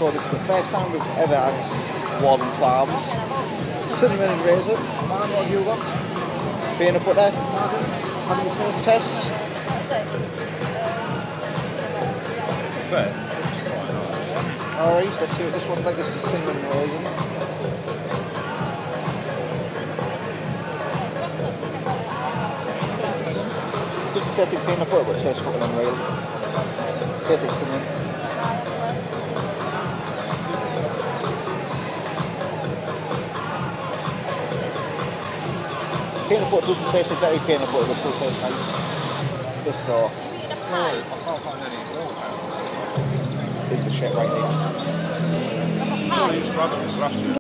So this is the first time we've ever had Warden Farms. Cinnamon and raisin. Man, what have you got? Peanut butter. Having a first test. Alright, let's see what this one's like. This is cinnamon and raisin. Doesn't taste like peanut butter, but it tastes fucking unreal. Tastes like cinnamon. Peanut butter doesn't taste like very peanut butter, but still tastes nice. This though. Is the shit right here.